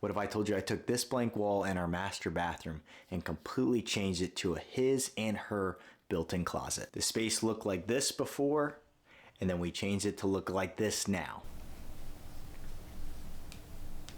What if I told you I took this blank wall in our master bathroom and completely changed it to a his and her built-in closet? The space looked like this before, and then we changed it to look like this now.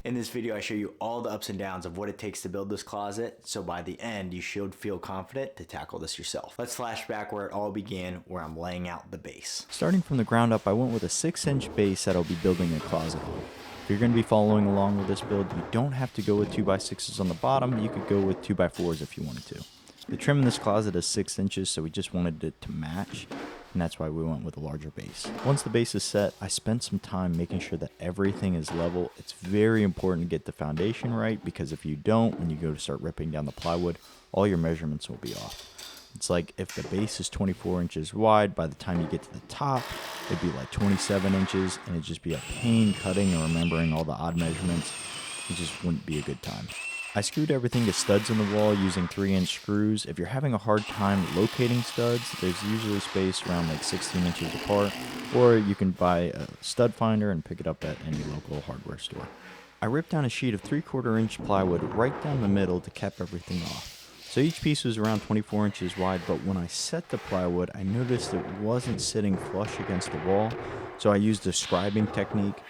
In this video, I show you all the ups and downs of what it takes to build this closet, so by the end, you should feel confident to tackle this yourself. Let's flash back where it all began, where I'm laying out the base. Starting from the ground up, I went with a 6-inch base that I'll be building a closet on. If you're going to be following along with this build, you don't have to go with 2x6s on the bottom. You could go with 2x4s if you wanted to. The trim in this closet is 6 inches, so we just wanted it to match, and that's why we went with a larger base. Once the base is set, I spent some time making sure that everything is level. It's very important to get the foundation right, because if you don't, when you go to start ripping down the plywood, all your measurements will be off. It's like if the base is 24 inches wide, by the time you get to the top, it'd be like 27 inches, and it'd just be a pain cutting and remembering all the odd measurements. It just wouldn't be a good time. I screwed everything to studs in the wall using 3-inch screws. If you're having a hard time locating studs, there's usually space around like 16 inches apart, or you can buy a stud finder and pick it up at any local hardware store. I ripped down a sheet of 3/4 inch plywood right down the middle to cap everything off. So each piece was around 24 inches wide, but when I set the plywood, I noticed it wasn't sitting flush against the wall, so I used a scribing technique.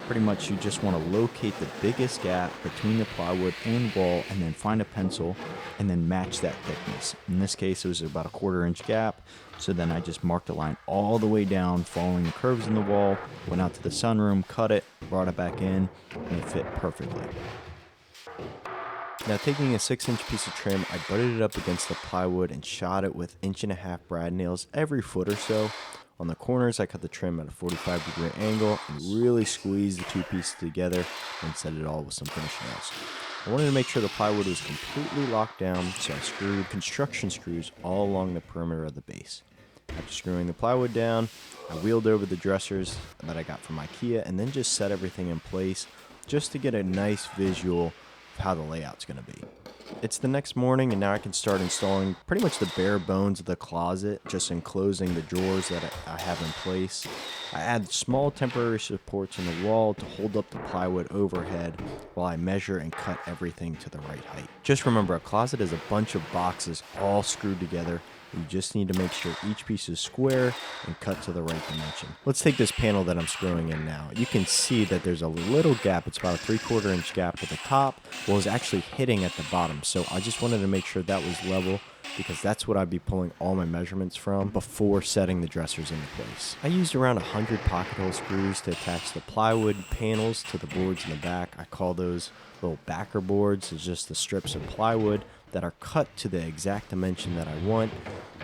Pretty much you just want to locate the biggest gap between the plywood and wall, and then find a pencil, and then match that thickness. In this case, it was about a 1/4 inch gap, so then I just marked a line all the way down, following the curves in the wall, went out to the sunroom, cut it, brought it back in, and it fit perfectly. Now, taking a 6-inch piece of trim, I butted it up against the plywood and shot it with 1.5-inch brad nails every foot or so. On the corners, I cut the trim at a 45-degree angle and really squeezed the two pieces together and set it all with some finish nails. I wanted to make sure the plywood was completely locked down, so I screwed construction screws all along the perimeter of the base. After screwing the plywood down, I wheeled over the dressers that I got from Ikea and then just set everything in place just to get a nice visual how the layout's going to be. It's the next morning, and now I can start installing pretty much the bare bones of the closet, just enclosing the drawers that I have in place. I add small temporary supports in the wall to hold up the plywood overhead while I measure and cut everything to the right height. Just remember, a closet is a bunch of boxes all screwed together. You just need to make sure each piece is square and cut to the right dimension. Let's take this panel that I'm screwing in now. You can see that there's a little gap. It's about a 3/4 inch gap at the top. Well, it's actually hitting at the bottom. So I just wanted to make sure that was level, because that's what I'd be pulling all my measurements from before setting the dressers into place. I used around 100 pocket hole screws to attach the plywood panels to the boards in the back. I call those little backer boards. It's just the strips of plywood that are cut to the exact dimension that I want.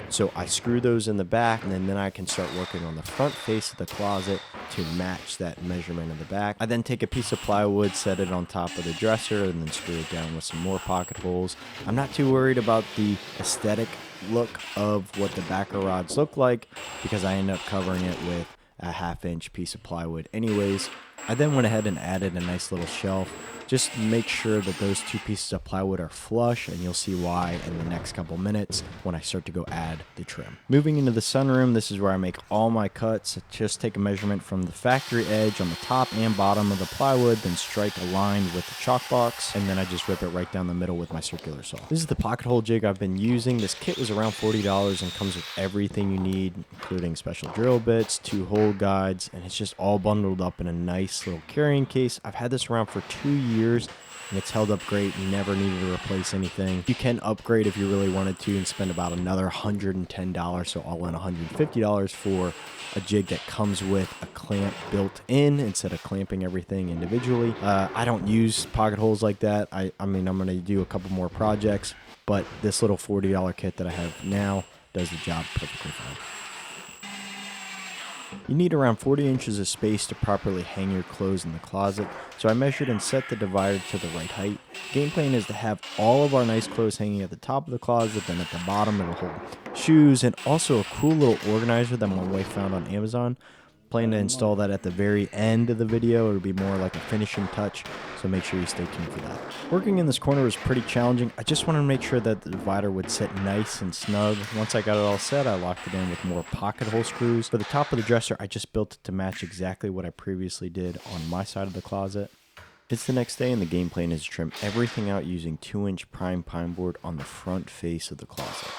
So I screw those in the back, and then I can start working on the front face of the closet to match that measurement of the back. I then take a piece of plywood, set it on top of the dresser, and then screw it down with some more pocket holes. I'm not too worried about the aesthetic look of what the backer rods look like, because I end up covering it with a 1/2-inch piece of plywood anyways. I then went ahead and added a nice little shelf. Just make sure that those two pieces of plywood are flush, and you'll see why in the next couple minutes when I start to go add the trim. Moving into the sunroom, this is where I make all my cuts. Just take a measurement from the factory edge on the top and bottom of the plywood, then strike a line with the chalk box, and then I just rip it right down the middle with my circular saw. This is the pocket hole jig I've been using. This kit was around $40 and comes with everything you need, including special drill bits, 2 hole guides, and it's just all bundled up in a nice little carrying case. I've had this around for 2 years, and it's held up great. Never needed to replace anything. You can upgrade if you really wanted to and spend about another $110, so all in $150 for a jig that comes with a clamp built in instead of clamping everything individually. I don't use pocket holes like that. I mean, I'm going to do a couple more projects, but this little $40 kit that I have now does the job perfectly fine. You need around 40 inches of space to properly hang your clothes in the closet, so I measured and set the divider to the right height. Game plan is to have all of our nice clothes hanging at the top of the closet, then at the bottom it'll hold shoes, and also a cool little organizer that my wife found on Amazon. Plan to install that at the very end of the video. It'll be more like a finishing touch, so make sure you stay tuned for that. Working in this corner was pretty challenging. I just wanted to make sure that the divider would sit nice and snug. Once I got it all set, I locked it in with more pocket hole screws. For the top of the dresser, I just built it to match exactly what I previously did on my side of the closet. It's the next day and the game plan is to trim everything out using 2-inch prime pine board on the front face of the closet.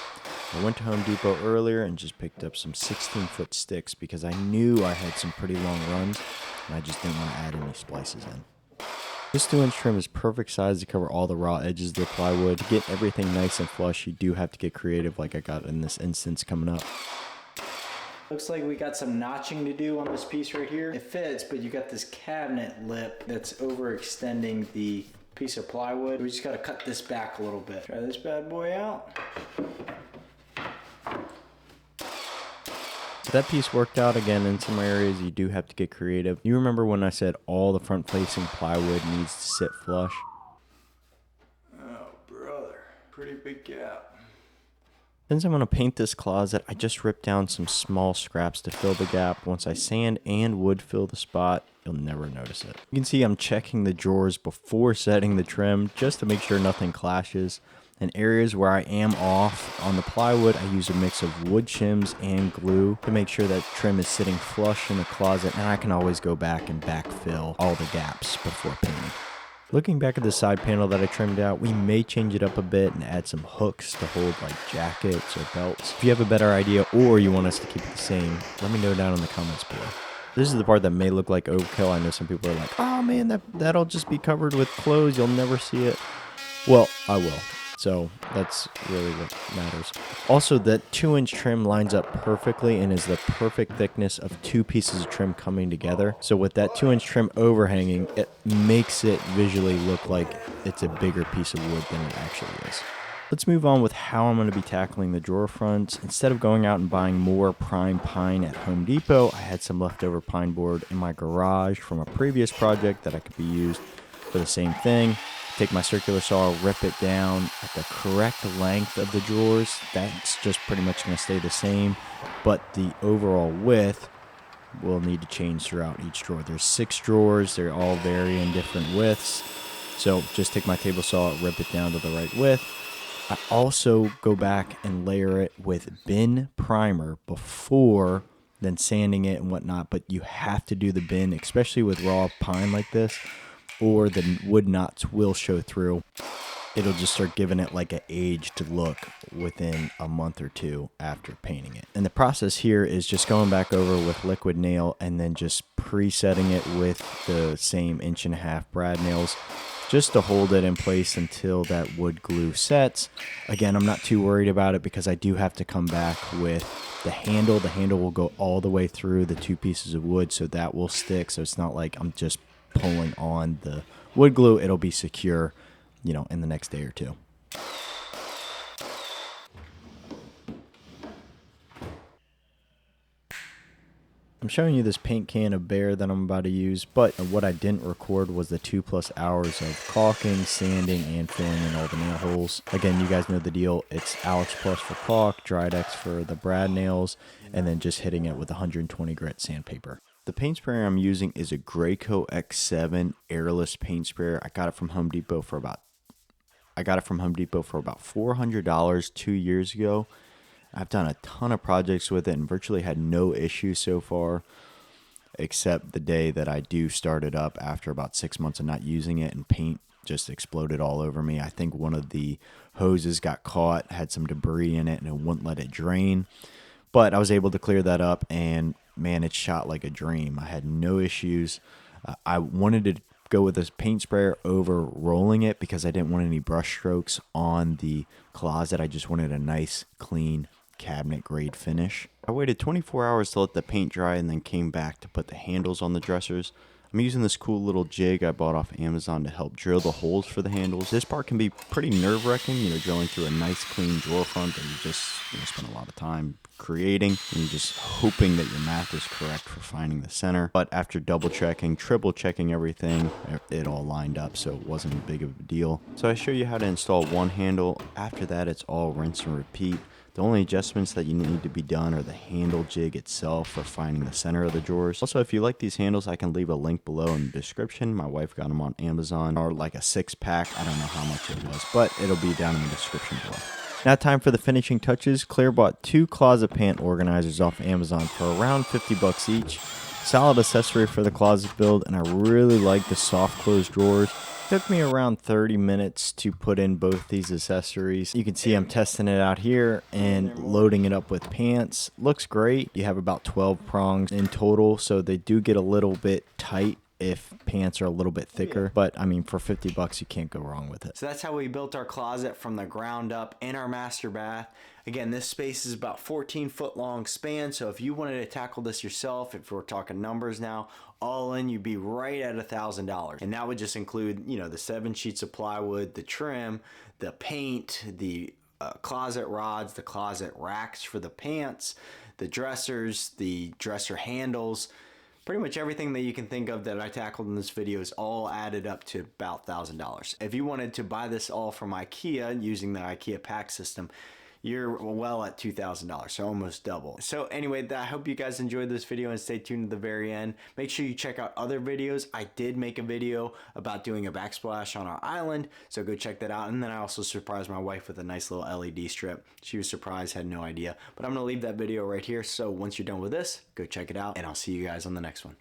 I went to Home Depot earlier and just picked up some 16-foot sticks because I knew I had some pretty long runs and I just didn't want to add any splices in. This 2-inch trim is perfect size to cover all the raw edges of the plywood. To get everything nice and flush, you do have to get creative like I got in this instance coming up. Looks like we got some notching to do on this piece right here. It fits, but you got this cabinet lip that's overextending the piece of plywood. We just gotta cut this back a little bit. Try this bad boy out. That piece worked out. Again, in some areas you do have to get creative. You remember when I said all the front facing plywood needs to sit flush? Oh brother, pretty big gap. Since I'm going to paint this closet, I just ripped down some small scraps to fill the gap. Once I sand and wood fill the spot, you'll never notice it. You can see I'm checking the drawers before setting the trim just to make sure nothing clashes. In areas where I am off on the plywood, I use a mix of wood shims and glue to make sure that trim is sitting flush in the closet, and I can always go back and backfill all the gaps before painting. Looking back at the side panel that I trimmed out, we may change it up a bit and add some hooks to hold like jackets or belts. If you have a better idea or you want us to keep it the same, let me know down in the comments below. This is the part that may look like overkill. I know some people are like, oh man, that'll just be covered with clothes. You'll never see it. Well, I will. So that's really what matters. Also, that 2-inch trim lines up perfectly and is the perfect thickness of 2 pieces of trim coming together. So with that 2-inch trim overhanging, it makes it visually look like it's a bigger piece of wood than it actually is. Let's move on with how I'm going to be tackling the drawer fronts. Instead of going out and buying more prime pine at Home Depot, I had some leftover pine board in my garage from a previous project that I could be used for the same thing. Take my circular saw, rip it down at the correct length of the drawers. That's just pretty much going to stay the same, but the overall width will need to change throughout each drawer. There's 6 drawers. They all vary in different widths. So just take my table saw, rip it down to the right width. I also go back and layer it with bin primer before then sanding it and whatnot, but you have to do the bin, especially with raw pine like this, or the wood knots will show through. It'll just start giving it like an aged look within a month or 2 after painting it. And the process here is just going back over with liquid nail and then just presetting it with the same 1.5-inch brad nails just to hold it in place until that wood glue sets. Again, I'm not too worried about it because I do have to come back with the handle. The handle will go all the way through the 2 pieces of wood, so that will stick. So it's not like I'm just pulling on the wood glue. It'll be secure, in the next day or 2. I'm showing you this paint can of Bear that I'm about to use, but what I didn't record was the 2+ hours of caulking, sanding, and filling in all the nail holes. Again, you guys know the deal. It's Alex Plus for caulk, Dridex for the brad nails, and then just hitting it with 120 grit sandpaper. The paint sprayer I'm using is a Graco X7 airless paint sprayer. I got it from Home Depot for about $400 2 years ago. I've done a ton of projects with it and virtually had no issues so far, except the day that I do start it up after about 6 months of not using it and paint just exploded all over me. I think one of the hoses got caught, had some debris in it, and it wouldn't let it drain. But I was able to clear that up, and man, it shot like a dream. I had no issues. I wanted to go with this paint sprayer over rolling it because I didn't want any brush strokes on the closet. I just wanted a nice, clean, cabinet grade finish. I waited 24 hours to let the paint dry and then came back to put the handles on the dressers. I'm using this cool little jig I bought off Amazon to help drill the holes for the handles. This part can be pretty nerve-wracking, drilling through a nice clean drawer front that you just spend a lot of time creating, and you're just hoping that your math is correct for finding the center. But after double checking, triple checking everything, it all lined up, so it wasn't a big of a deal. So I show you how to install one handle. After that, it's all rinse and repeat. The only adjustments that you need to be done are the handle jig itself for finding the center of the drawers. Also, if you like these handles, I can leave a link below in the description. My wife got them on Amazon, or like a 6-pack. I don't know how much it was, but it'll be down in the description below. Now time for the finishing touches. Claire bought 2 closet pant organizers off Amazon for around $50 each. Solid accessory for the closet build, and I really like the soft close drawers. Took me around 30 minutes to put in both these accessories. You can see I'm testing it out here and loading it up with pants. Looks great. You have about 12 prongs in total, so they do get a little bit tight if pants are a little bit thicker, but I mean, for 50 bucks, you can't go wrong with it. So that's how we built our closet from the ground up in our master bath. Again, this space is about 14-foot long span, so if you wanted to tackle this yourself, if we're talking numbers now, all in, you'd be right at $1,000. And that would just include, you know, the 7 sheets of plywood, the trim, the paint, the closet rods, the closet racks for the pants, the dressers, the dresser handles. Pretty much everything that you can think of that I tackled in this video is all added up to about $1,000. If you wanted to buy this all from Ikea using the Ikea pack system, you're well at $2,000, so almost double. So anyway, I hope you guys enjoyed this video and stay tuned to the very end. Make sure you check out other videos. I did make a video about doing a backsplash on our island, so go check that out. And then I also surprised my wife with a nice little LED strip. She was surprised, had no idea. But I'm gonna leave that video right here, so once you're done with this, go check it out, and I'll see you guys on the next one.